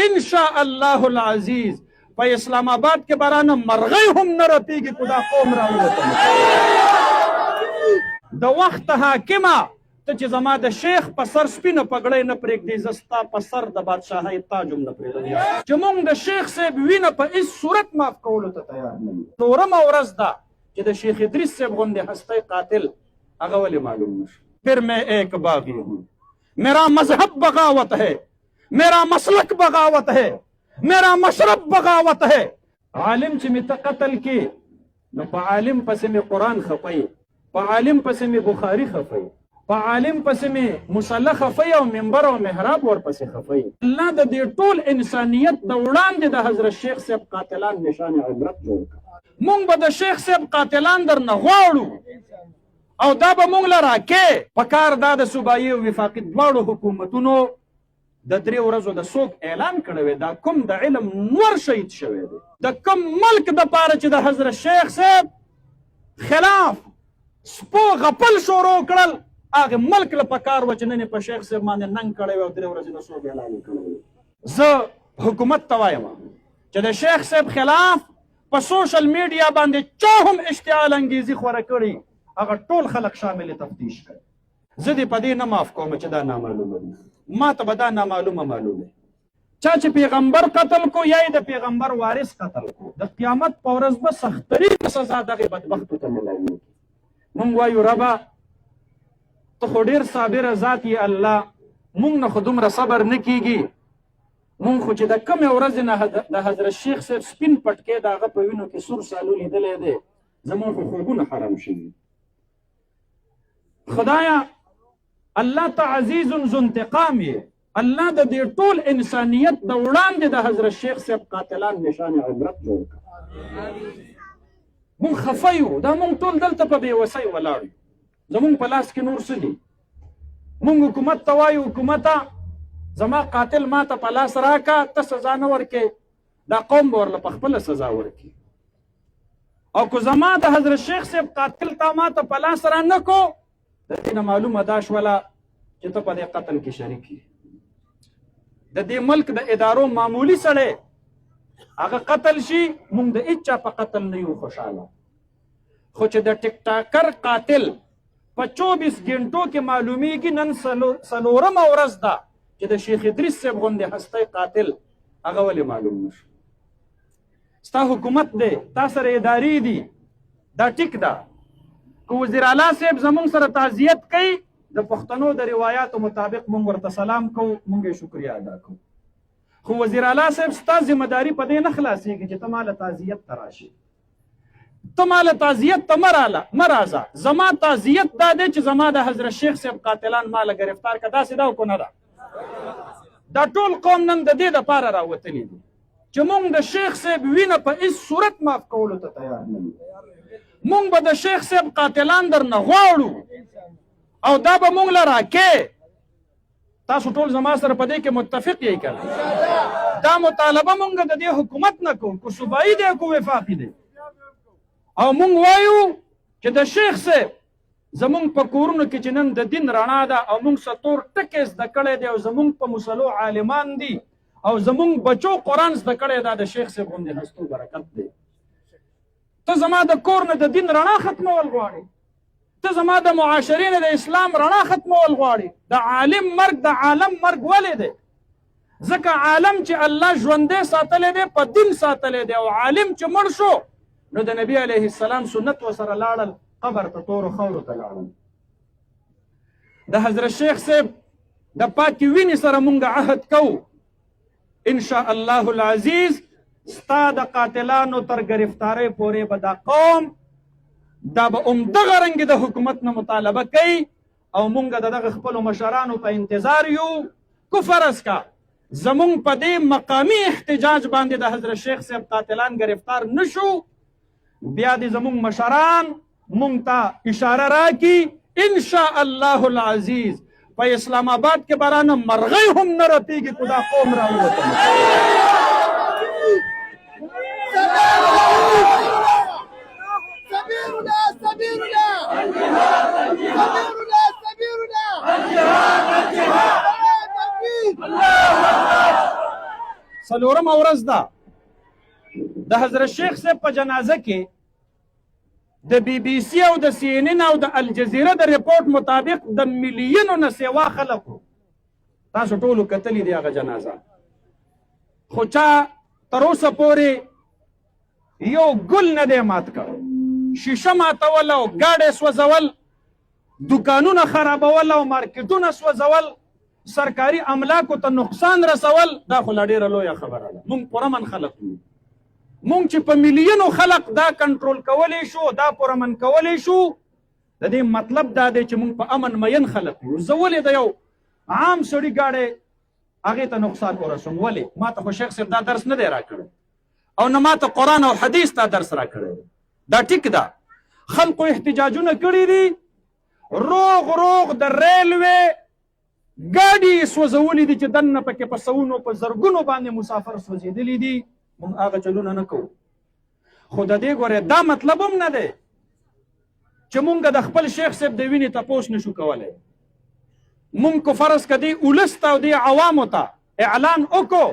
ان شاء الله العزیز په اسلام آباد کې برانه مرغۍ هم نه رپیږي کو دا قوم راووتل د وخت حاکمه ته چې زما د شیخ په سر سپینه پګړۍ نه پرېږدي زه ستا په سر د بادشاهۍ تاج هم نه پرېږدم چې موږ د شیخ صاحب وینه په هېڅ صورت معاف کولو ته تیار نه یو څلورمه ورځ ده چې د شیخ ادریس صاحب غوندې هستی قاتل هغه ولې معلوم نشو پھر میں ایک باغی ہوں میرا مذہب بغاوت ہے میرا مسلک بغاوت ہے میرا مشرب بغاوت ہے عالم چې مې ته قتل کې نو په عالم پسې مې قرآن خفی په عالم پسې مې بخاري خفی په عالم پسې مې مصله خفی او منبر او محراب ورپسې خفی الله د دې ټول انسانیت د وړاندې د حضرت شیخ صاحب قاتلان نشان عبرت جوړ کړه مونږ به د شیخ صاحب قاتلان درنه غواړو او دا به مونږ له راکې په کار دا د صوبایي او وفاقي دواړو حکومتونو د 3 ورځو د سوګ اعلان کړی دا کوم د علم نور شهید شوی دی د کوم ملک د پاره چې د حضرت شیخ صاحب خلاف سپو غپل شروع کړل هغه ملک له پکار و چې نن په شیخ صاحب باندې ننګ کړی او 3 ورځې د سوګ اعلان کړی زه حکومت ته وایم چې د شیخ صاحب خلاف په سوشل میډیا باندې چا هم اشتعال انګیزي خوره کړي هغه ټول خلک شامل تفتیش کړي زه دې په دې نه معاف کوم چې دا نامعلومه دي ما ته به دا نامعلومه معلومه چا چې پیغمبر قتل کو یا د پیغمبر وارث قتل کو د قیامت په ورځ به سخترین سزا دغه بدبختو ته ملایږي مونږ وایو ربه ته خو ډېر صابره ذات یې الله مونږ نه خو دومره صبر نه کیږي مونږ خو چې د کمې ورځې نه د حضرت شیخ صاحب سپین پټکې د هغه په وینو کې سور سالو لیدلی دی زمونږ خو خوبونه حرام شوي خدایا الله ته عزیز ذو انتقام یې الله د دې ټول انسانیت د وړاندې د حضرت شیخ صاحب قاتلان نشان عبرت جوړ کړه مونږ خفه یو دا مونږ ټول دلته په بېوسۍ ولاړ یو زمونږ په لاس کې نور څه دي مونږ حکومت ته وایو حکومته زما قاتل ما ته په لاس راکه ته سزا نه ورکې دا قوم به ورله په خپله سزا ورکړي او که زما د حضرت شیخ صاحب قاتل تا ما ته په لاس را نه کو د دې نه معلومه دا شوله چې ته په دې قتل کې شریک یې د دې ملک د ادارو معمولی سړی هغه قتل شي موږ د هېچا په قتل نه یو خوشحاله خو چې د ټیک ټاکر قاتل په 24 غنټو کې معلومیږي نن څلورمه ورځ ده چې د شیخ ادریس صاحب غوندې هستی قاتل هغه ولې معلوم نشو ستا حکومت دی تا سره ادارې دي دا ټیک ده که وزیر اعلی صاحب زمونږ سره تعزیت کوي د پښتنو د روایاتو مطابق مونږ ورته سلام کوو مونږ یې شکریه ادا کوو خو وزیر اعلی صاحب ستا ذمهداري په دې نه خلاصېږي چې ته ماله تعزیت ته راشي ته ماله تعزیت ته مه راځه زما تعزیت دا دی چې زما د حضرت شیخ صاحب قاتلان ماله گرفتار که داسې دا کو نه ده دا ټول قوم نن د دې دپاره راوتلي دي چې مونږ د شیخ صاحب وینه په هېڅ صورت معاف کولو ته تیار نه یو مونږ به د شیخ صاحب قاتلان درنه غواړو او دا به مونږ له راکې تاسو ټول زما سره په دې کې متفق یې که دا مطالبه مونږ د دې حکومت نه کوو که صوبایي دی که وفاقي دی او مونږ وایو چې د شیخ صاحب زمونږ په کورونو کې چې نن د دین رڼا ده او مونږ ستور ټکې زده کړی دی او زمونږ په مسلو عالمان دي او زمونږ بچو قرآن زده کړی دا د شیخ صاحب غوندې هستو برکت دی ته زما د کور نه د دین رڼا ختمول غواړې ته زما د معاشرې نه د اسلام رڼا ختمول غواړې د عالم مرګ د عالم مرګ ولې دی ځکه عالم چې الله ژوندی ساتلی دی په دین ساتلی دی او عالم چې مړ شو نو د نبي علیه السلام سنت ورسره لاړل قبر ته تورو خاورو ته لاړل د حضرت شیخ صاحب د پاکې وینې سره مونږ عهد کوو ان شاء الله العزیز ستا د قاتلانو تر گرفتارۍ پورې به دا قوم دا به همدغه رنګې د حکومت نه مطالبه کوي او مونږ د دغه خپلو مشرانو په انتظار یو کو فرض کا زمونږ په دې مقامی احتجاج باندې د حضرت شیخ صاحب قاتلان گرفتار نشو بیا دې زمونږ مشران مونږ ته اشاره راکړي ان شاء الله العزیز په اسلام آباد کې برانه مرغۍ هم نه رپیږي کو دا قوم راووتل څلورمه ورځ ده د حضرت شیخ صاحب په جنازه کې د بی بی سی او د سی این ان او د الجزیره د ریپورټ مطابق د میلیونو نه سیوا خلکو تاسو ټولو کتلی دی هغه جنازه خو چا تر اوسه پورې یو ګل نه دی مات کړی شیشه ماتول او ګاډې سوځول دکانونه خرابول او مارکیټونه سوځول سرکاري املاکو ته نقصان رسول دا خو لا ډېره لویه خبره ده موږ پرامن خلک یو موږ چې په میلیونو خلق دا کنټرول کولی شو دا پرامن کولی شو د دې مطلب دا دی چې موږ په امن مین خلک یو زه ولې د یو عام سړي ګاډی هغې ته نقصان ورسوم ولې ما ته خو شیخ صاحب دا درس نه دی راکړی او نه ما ته قرآن او حدیث دا درس راکړی دا ټیک ده خلقو احتجاجونه کړي دي روغ د ریلوې ګاډي سوځولي دي چې دننه پکې په سوونو په زرګونو باندې مسافر سوځېدلي دي موږ هغه چلونه نه کوو خو د دې ګورې دا مطلب هم نه دی چې موږ د خپل شیخ صاحب د وینې تپوس نشو کولی موږ کو فرض کدی اولس ته او دې عوامو ته اعلان وکړو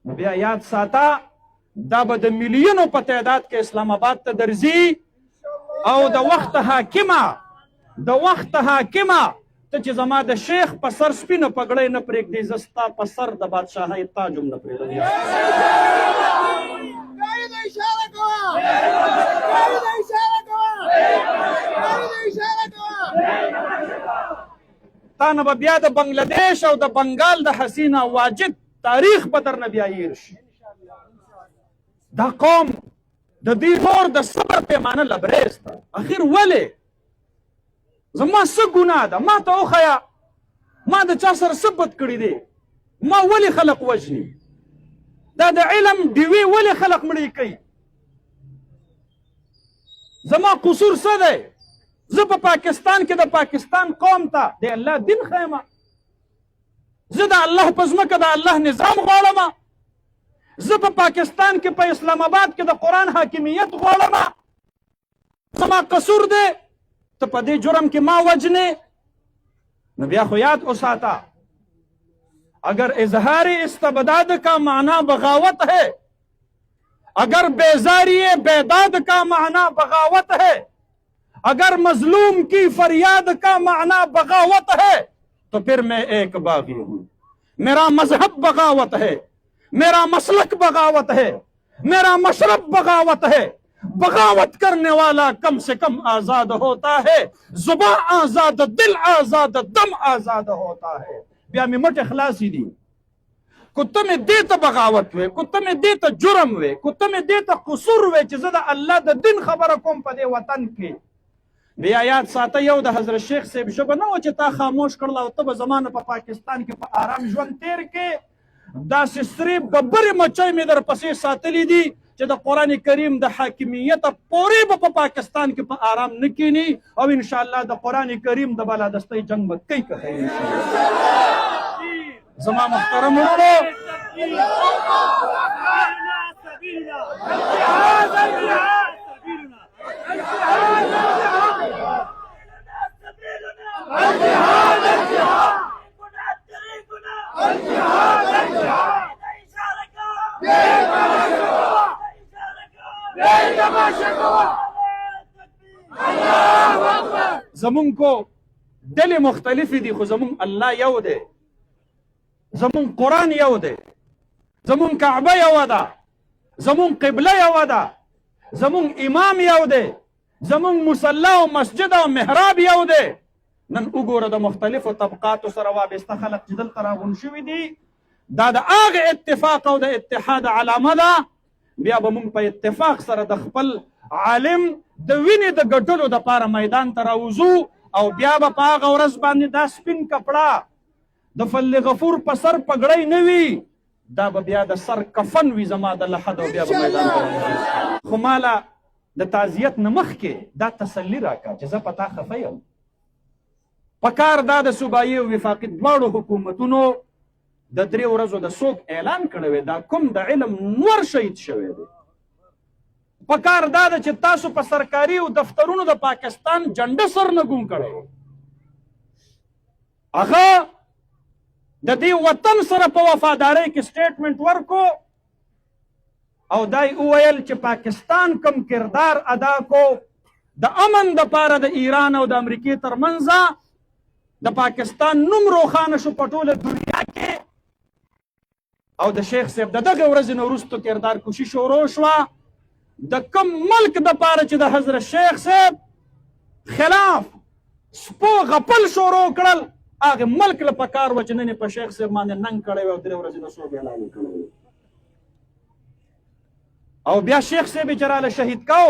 نو بیا یاد ساته دا به د میلیونو په تعداد کې اسلام آباد ته درځي او د وخت حاکمه ته چې زما د شیخ په سر سپینه پګړۍ نه پرېږدي زه ستا په سر د بادشاهۍ تاج هم نه پرېږدم تا نه به بیا د بنګلادیش او د بنګال د حسینه واجد تاریخ به درنه بیا هیر شي دا قوم د دې نور د صبر پیمانه لبریز ده اخر ولې زما څه ګناه ده ما ته وښیه ما د چا سره څه بد کړي دی ما ولې خلق وژني دا د علم ډیوې ولې خلق مړی کوي زما قصور څه دی زه په پاکستان کې د پاکستان قوم ته د الله دین ښیم زه د الله په ځمکه د الله نظام غواړم زه په پاکستان کې په اسلام آباد کې د قرآن حاکمیت غواړم زما قصور دی ته په دې جرم کې ما وجنې نو بیا خو یاد اوساته اگر اظہار استبداد کا معنی بغاوت ہے اگر بیزاری بیداد کا معنی بغاوت ہے اگر مظلوم کی فریاد کا معنی بغاوت ہے تو پھر میں ایک باغی ہوں میرا مذہب بغاوت ہے میرا مسلک بغاوت ہے میرا مشرب بغاوت ہے بغاوت کرنے والا کم سے کم آزاد ہوتا ہے زباں آزاد دل آزاد دم آزاد ہوتا ہے بیا می مټ اخلاصی دی کته می دیتا بغاوت وے کته می دیتا جرم وے کته می دیتا قصور وے چې زه د الله د دین خبره کوم په دې وطن کې بیا یاد ساته یو د حضرت شیخ صاحب ژبه نه و چې تا خاموش کړله او ته به زمانه په پاکستان کې په آرام ژوند تیر کې داسې سریب ګبرې مچۍ مې در پسې ساتلی دي چې د قرآن کریم د حاکمیت پورې به په پاکستان کې په آرام نه کینی او انشاءالله د قرآن کریم د بالادستۍ جنگ به کوي که زما محترم ورونو زمون کو ډلې مختلفې دي خو زمون الله یو دی زمون قرآن یو دی زمون کعبه یو ده زمون قبله یو ده زمون امام یو دی زمون مصلی او مسجد او محراب یو دی نن وګوره د مختلفو طبقاتو سره وابسته خلق چې دلته راغون شوي دي دا د هغه اتفاق او د اتحاد علامه ده بیا به موږ په اتفاق سره د خپل عالم د وینې د ګټلو دپاره میدان ته راوځو او بیا به په هغه ورځ باندې دا سپین کپړه د فل غفور په سر پګړۍ نه وي دا به بیا د سر کفن وي زما د لحد او بیا به میدان ته خو ماله د تعزیت نه مخکې دا تسلي راکړه چې زه په تا خفه یم پکار دا د صوبایي او وفاقي دواړو حکومتونو د 3 ورځو د سوګ اعلان کړی دا کوم د علم نور شهید شوی دی پکار دا ده چې تاسو په سرکاري او دفترونو د پاکستان جنډه سر نه ګون کړی هغه د دې وطن سره په وفادارۍ کې سټیټمنټ ورکو او دای وویل چې پاکستان کم کردار ادا کو د امن د پاره د ایران او د امریکې ترمنځ د پاکستان نوم روښانه شو په ټوله دنیا کې او د شیخ صاحب د دغه ورځې نه وروسته کردار کوشش شروع شوه د کم ملک د پاره چې د حضرت شیخ صاحب خلاف سپو غپل شروع کړل هغه ملک له پکار و چې نن په شیخ صاحب باندې ننګ کړی و او درې ورځې نه سوګ اعلان کړی او بیا شیخ صاحب چې راله شهید کو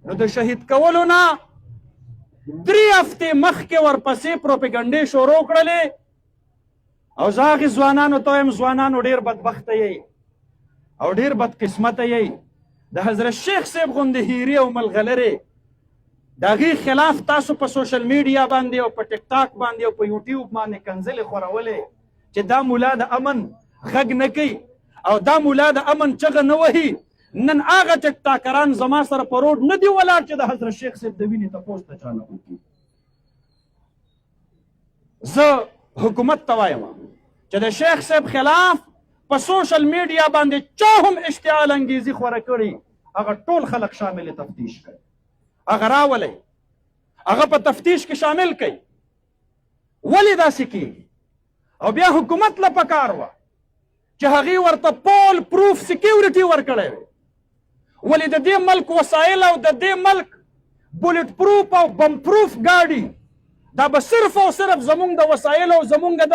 نو د شهید کولو نه 3 هفتې مخکې ورپسې پروپاګانډې شروع کړلې او زه هغې ځوانانو ته وایم ځوانانو ډېر بدبخته یئ او ډېر بدقسمته یئ د حضرت شیخ صاحب غوندې هیرې او ملغلرې د هغې خلاف تاسو په سوشل میډیا باندې او په ټیک ټاک باندې او په یوټیوب باندې کنځلې خورولې چې دا مولا د امن غږ نه کوي او دا مولا د امن چغه نه وهي نن هغه ټیک ټاکران زما سره په روډ نه دي ولاړ چې د حضرت شیخ صاحب د وینې تپوس ته چا نه وکړي زه حکومت ته وایم چې د شیخ صاحب خلاف په سوشل میډیا باندې چا هم اشتعال انګیزي خوره کړي هغه ټول خلک شامل تفتیش کوي هغه راولئ هغه په تفتیش کې شامل کوي ولې داسې کېږي او بیا حکومت له پکار وه چې هغې ورته پول پروف سکیورټي ورکړی وی ولې د دې ملک وسایل او د دې ملک بولټ پروف او بم پروف ګاډي دا به صرف او صرف زمونږ د وسایلو او زمونږ د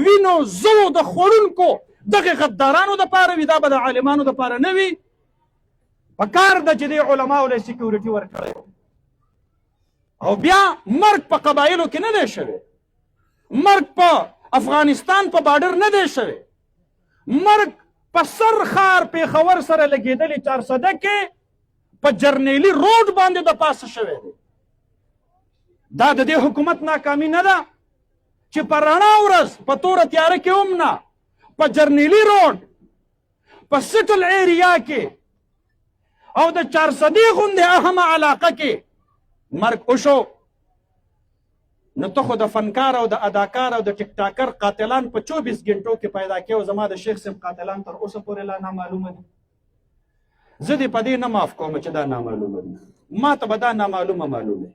وینو زرو د خوړونکو دغه غدارانو دپاره وي دا به د عالمانو دپاره نه وي په کار ده چې دې علماو له سکیورټي ورکړی او بیا مرګ په قبایلو کې نه دی شوی مرګ په افغانستان په بارډر نه دی شوی مرګ په سر ښار پېښور سره لګېدلې 400 کې په جرنیلي روډ باندې د پاسه شوی دی دا د دې حکومت ناکامي نه ده چې په رڼا ورځ په توره تیاره کې هم نه په جرنیلي روډ په سټل ایریا کې او د 400 غوندې اهمه علاقه کې مرګ وشو نو ته خو د فنکار او د اداکار او د ټیک ټاکر قاتلان په 24 غنټو کې پیدا کړي او زما د شیخ صاحب قاتلان تر اوسه پورې لا نامعلومه دي زه دې په دې نه معاف کوم چې دا نامعلومه دي ما ته به دا نامعلومه معلومه